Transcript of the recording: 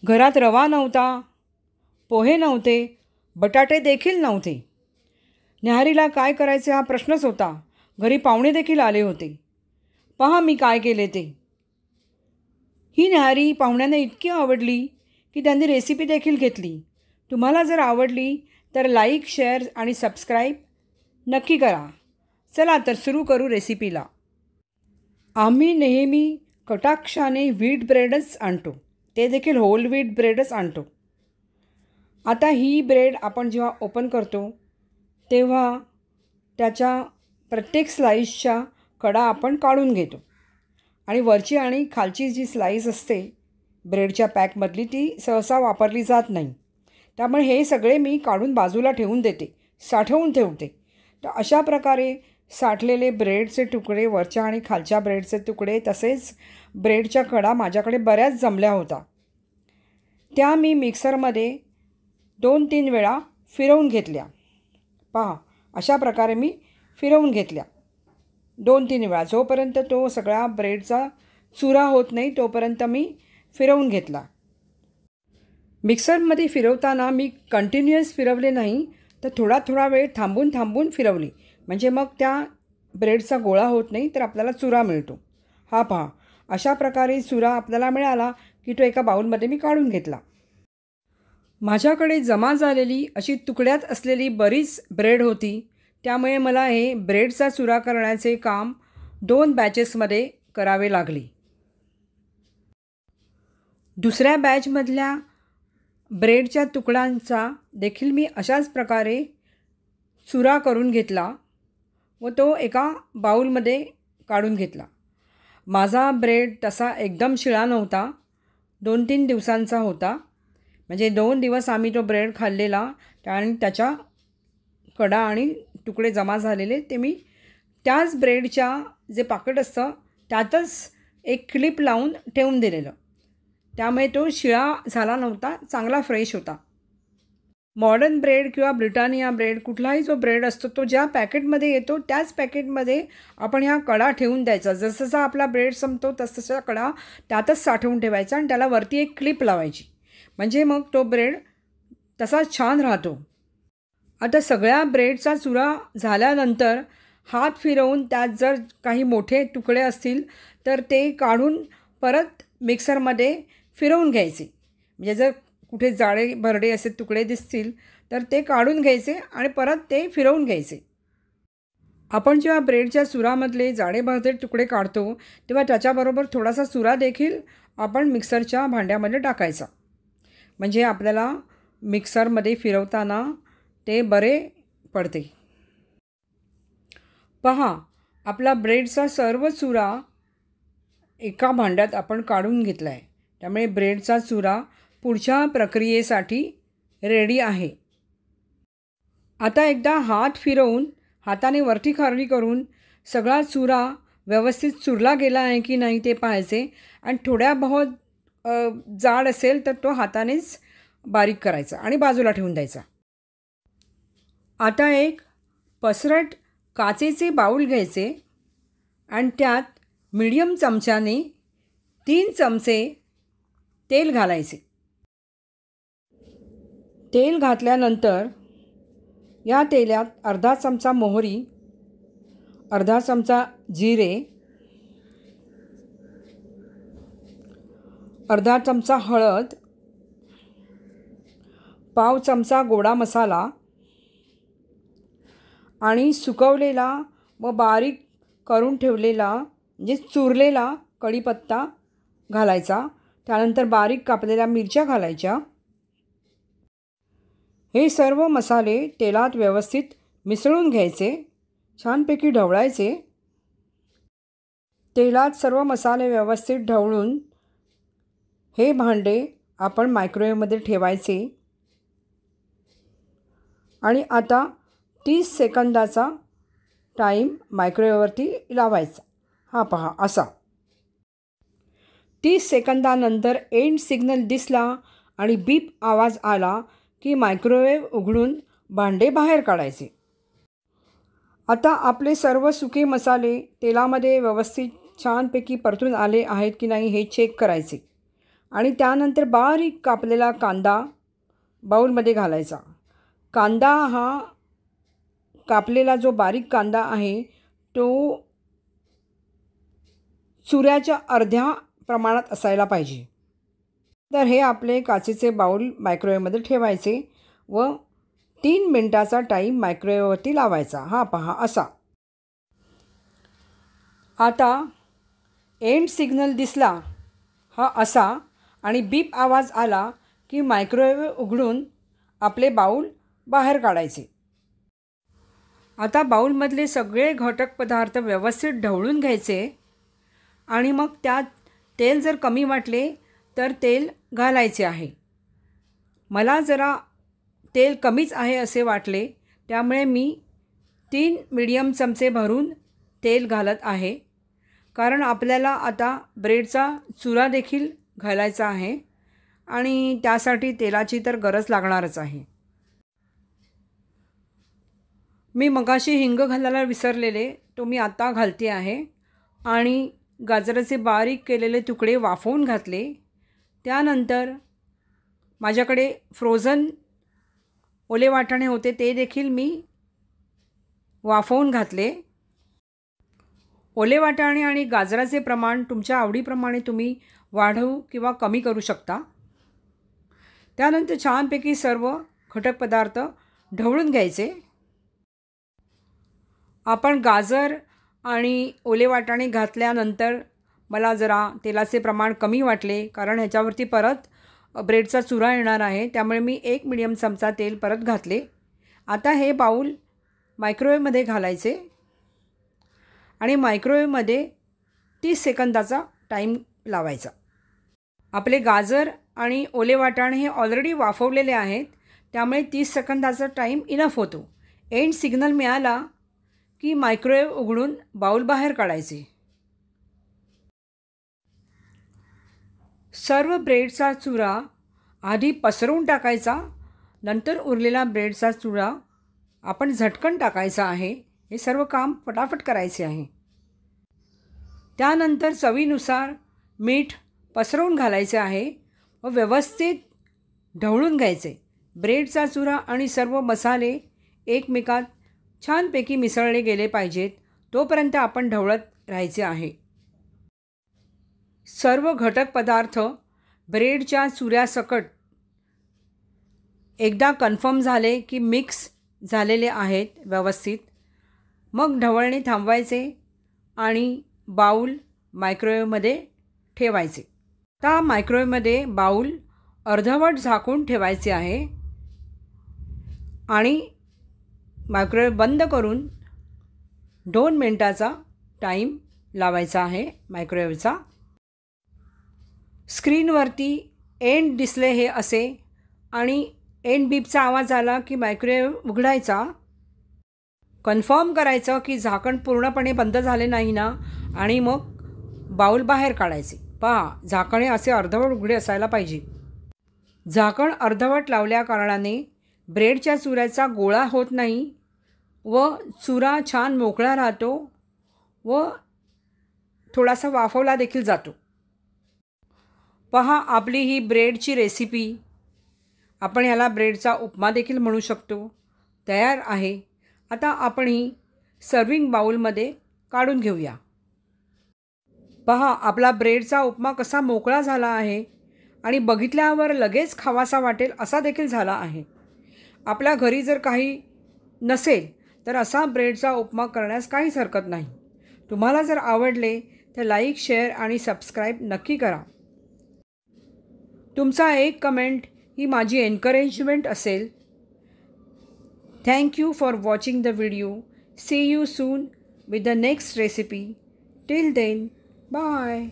घरात रवा नव्हता, पोहे नव्हते, बटाटे देखील नव्हते. न्याहारीला काय करायचे हा प्रश्नच होता. घरी पाहुणे देखील आले होते. पहा मी काय केले ते. ही न्याहारी पाहुण्यांना इतकी आवडली की त्यांनी रेसिपी देखील घेतली. तुम्हाला जर आवडली तर लाईक, शेअर आणि सबस्क्राईब नक्की करा. चला तर सुरू करू रेसिपीला. आम्ही नेहमी कटाक्षाने व्हीट ब्रेडच आणतो, ते देखील होल व्हीट ब्रेडच आणतो. आता ही ब्रेड आपण जेव्हा ओपन करतो तेव्हा त्याच्या प्रत्येक स्लाईसच्या कडा आपण काढून घेतो आणि वरची आणि खालची जी स्लाईस असते ब्रेडच्या पॅकमधली ती सहसा वापरली जात नाही. त्यामुळे हे सगळे मी काढून बाजूला ठेवून देते, साठवून ठेवते. तर अशा प्रकारे साठलेले ब्रेडचे तुकडे, वरच्या आणि खालच्या ब्रेडचे तुकडे, तसेच ब्रेडच्या कडा माझ्याकडे बऱ्याच जमल्या होत्या. त्या मी मिक्सरमध्ये 2-3 वेळा फिरवून घेतल्या. पहा अशा प्रकारे मी फिरवून घेतल्या 2-3 वेळा. जोपर्यंत तो सगळा ब्रेडचा चुरा होत नाही तोपर्यंत मी फिरवून घेतला. मिक्सरमध्ये फिरवताना मी कंटिन्युअस फिरवले नाही, तर थोडा वेळ थांबून फिरवली, म्हणजे मग त्या ब्रेडचा गोळा होत नाही, तर आपल्याला चुरा मिळतो. हा पहा अशा प्रकारे चुरा आपल्याला मिळाला की तो एका बाउलमध्ये मी काढून घेतला. माझ्याकडे जमा झालेली अशी तुकड्यात असलेली बरीच ब्रेड होती. त्यामुळे मला हे ब्रेडचा चुरा करण्याचे काम 2 बॅचेसमध्ये करावे लागले. दुसऱ्या बॅचमधल्या ब्रेडच्या तुकड्यांचा देखील मी अशाच प्रकारे चुरा करून घेतला व तो एका बाउलमध्ये काढून घेतला. माझा ब्रेड तसा एकदम शिळा नव्हता, 2-3 दिवसांचा होता. म्हणजे 2 दिवस आम्ही तो ब्रेड खाल्लेला आणि त्याच्या कडा आणि तुकडे जमा झालेले ते मी त्याच ब्रेडच्या जे पाकिट असतं त्यातच एक क्लिप लावून ठेवून दिलेलं. त्यामुळे तो शिळा झाला नव्हता, चांगला फ्रेश होता. मॉडर्न ब्रेड किंवा ब्रिटानिया ब्रेड, कुठलाही जो ब्रेड असतो तो ज्या पॅकेटमध्ये येतो त्याच पॅकेटमध्ये आपण ह्या कडा ठेवून द्यायचा. जसजसा आपला ब्रेड संपतो तसतशा कडा त्यातच साठवून ठेवायचा आणि त्याला वरती एक क्लिप लावायची, म्हणजे मग तो ब्रेड तसाच छान राहतो. आता सगळ्या ब्रेडचा चुरा झाल्यानंतर हात फिरवून त्यात जर काही मोठे तुकडे असतील तर ते काढून परत मिक्सरमध्ये फिरवून घ्यायचे. म्हणजे जर कुठे जाडे भरडे असे तुकडे दिसतील तर ते काढून घ्यायचे आणि परत ते फिरवून घ्यायचे. आपण जेव्हा ब्रेडच्या चुरामधले जाडे भरडे तुकडे काढतो तेव्हा त्याच्याबरोबर थोडासा चुरा देखील आपण मिक्सरच्या भांड्यामध्ये टाकायचा, म्हणजे आपल्याला मिक्सरमध्ये फिरवताना ते बरे पडते. पहा आपला ब्रेडचा सर्व चुरा एका भांड्यात आपण काढून घेतला आहे. त्यामुळे ब्रेडचा चुरा पुढच्या प्रक्रियेसाठी रेडी आहे. आता एकदा हात फिरवून हाताने वरती खाली करून सगळा चुरा व्यवस्थित चुरला गेला आहे की नाही ते पाहायचे आणि थोड्या बहुत जाड असेल तर तो हातानेच बारीक करायचा आणि बाजूला ठेवून द्यायचा. आता एक पसरट काचेचे बाऊल घ्यायचे आणि त्यात मीडियम चमच्याने 3 चमचे तेल घालायचे. तेल घातल्यानंतर या तेलात अर्धा चमचा मोहरी, अर्धा चमचा जिरे, अर्धा चमचा हळद, पाव चमचा गोडा मसाला आणि सुकवलेला व बारीक करून ठेवलेला म्हणजे चुरलेला कढीपत्ता घालायचा. त्यानंतर बारीक कापलेल्या मिरच्या घालायच्या. हे सर्व मसाले तेलात व्यवस्थित मिसळून घ्यायचे, छानपैकी ढवळायचे. तेलात सर्व मसाले व्यवस्थित ढवळून हे भांडे आपण मायक्रोवेव्हमध्ये ठेवायचे आणि आता 30 सेकंदाचा टाईम मायक्रोवेव्हवरती लावायचा. हा पहा असा 30 सेकंदानंतर एंड सिग्नल दिसला आणि बीप आवाज आला की मायक्रोवेव्ह उघडून भांडे बाहेर काढायचे. आता आपले सर्व सुके मसाले तेलामध्ये व्यवस्थित छानपैकी परतून आले आहेत की नाही हे चेक करायचे. आणि त्यानंतर बारीक कापलेला कांदा बाऊलमध्ये घालायचा. कांदा हा कापलेला जो बारीक कांदा आहे तो चुऱ्याच्या अर्ध्या प्रमाणात असायला पाहिजे. तर हे आपले काचेचे बाऊल मायक्रोवेव्हमध्ये ठेवायचे व 3 मिनटाचा टाईम मायक्रोवेव्हवरती लावायचा. हा पहा असा. आता एंड सिग्नल दिसला हा असा आणि बीप आवाज आला की मायक्रोवेव्ह उघडून आपले बाऊल बाहेर काढायचे. आता बाऊलमधले सगळे घटक पदार्थ व्यवस्थित ढवळून घ्यायचे आणि मग त्यात तेल जर कमी वाटले तर तेल घालायचे आहे. मला जरा तेल कमीच आहे असे वाटले त्यामुळे मी 3 मीडियम चमचे भरून तेल घालत आहे. कारण आपल्याला आता ब्रेडचा चुरा देखील घालायचा आहे आणि त्यासाठी तेलाची तर गरज लागणारच आहे. मी मगाशी हिंग घालायला विसरलेले तो मी आता घालते आहे आणि गाजराचे बारीक केलेले तुकडे वाफवून घातले. त्यानंतर माझ्याकडे फ्रोझन ओले वाटाणे होते ते देखील मी वाफवून घातले. ओले वाटाणे आणि गाजराचे प्रमाण तुमच्या आवडीप्रमाणे तुम्ही वाढवू किंवा कमी करू शकता. त्यानंतर छानपैकी सर्व घटक पदार्थ ढवळून घ्यायचे. आपण गाजर आणि ओले वाटाणे घातल्यानंतर मला जरा तेलाचे प्रमाण कमी वाटले कारण ह्याच्यावरती परत ब्रेडचा चुरा येणार आहे त्यामुळे मी 1 मीडियम चमचा तेल परत घातले. आता हे बाऊल मायक्रोवेव्हमध्ये घालायचे आणि मायक्रोवेव्हमध्ये 30 सेकंदाचा टाईम लावायचा. आपले गाजर आणि ओले वाटाणे हे ऑलरेडी वाफवलेले आहेत त्यामुळे 30 सेकंदाचा टाईम इनफ होतो. एंड सिग्नल मिळाला की मायक्रोवेव्ह उघडून बाऊल बाहेर काढायचे. सर्व ब्रेडचा चुरा आधी पसरवून टाकायचा. नंतर उरलेला ब्रेडचा चुरा आपण झटकन टाकायचा आहे. हे सर्व काम फटाफट करायचे आहे. त्यानंतर चवीनुसार मीठ पसरवून घालायचे आहे व व्यवस्थित ढवळून घ्यायचे. ब्रेडचा चुरा आणि सर्व मसाले एकमेकात छानपैकी मिसळले गेले पाहिजेत तोपर्यंत आपण ढवळत राहायचे आहे. सर्व घटक पदार्थ ब्रेडच्या चुऱ्यासकट एकदा कन्फर्म झाले की मिक्स झालेले आहेत व्यवस्थित मग ढवळणे थांबवायचे आणि बाऊल मायक्रोवेव्हमध्ये ठेवायचे. आता मायक्रोवेव्हमध्ये बाऊल अर्धवट झाकून ठेवायचे आहे आणि मायक्रोवेव्ह बंद करून 2 मिनटाचा टाईम लावायचा आहे मायक्रोवेव्हचा. स्क्रीनवरती एंड दिसले हे असे आणि एंड बीपचा आवाज आला की मायक्रोवेव्ह उघडायचा. कन्फर्म करायचं की झाकण पूर्णपणे बंद झाले नाही ना आणि मग बाऊल बाहेर काढायचे. पहा झाकणे असे अर्धवट उघडे असायला पाहिजे. झाकण अर्धवट लावल्या कारणाने ब्रेडच्या चुऱ्याचा गोळा होत नाही व चुरा छान मोकळा राहतो व थोडासा वाफवला देखील जातो. पहा आपली ही ब्रेडची रेसिपी आपण ह्याला ब्रेडचा उपमा देखील म्हणू शकतो तयार आहे. आता आपण ही सर्विंग बाऊलमध्ये काढून घेऊया. पहा आपला ब्रेडचा उपमा कसा मोकळा झाला आहे आणि बघितल्यावर लगेच खावासा वाटेल असा देखील झाला आहे. आपल्या घरी जर काही नसेल तर असा ब्रेडचा उपमा करण्यास काहीच हरकत नाही. तुम्हाला जर आवडले तर लाईक शेअर आणि सबस्क्राईब नक्की करा. तुमचा एक कमेंट ही माझी एन्करेजमेंट असेल. Thank you for watching the video. See you soon with the next recipe. Till then bye.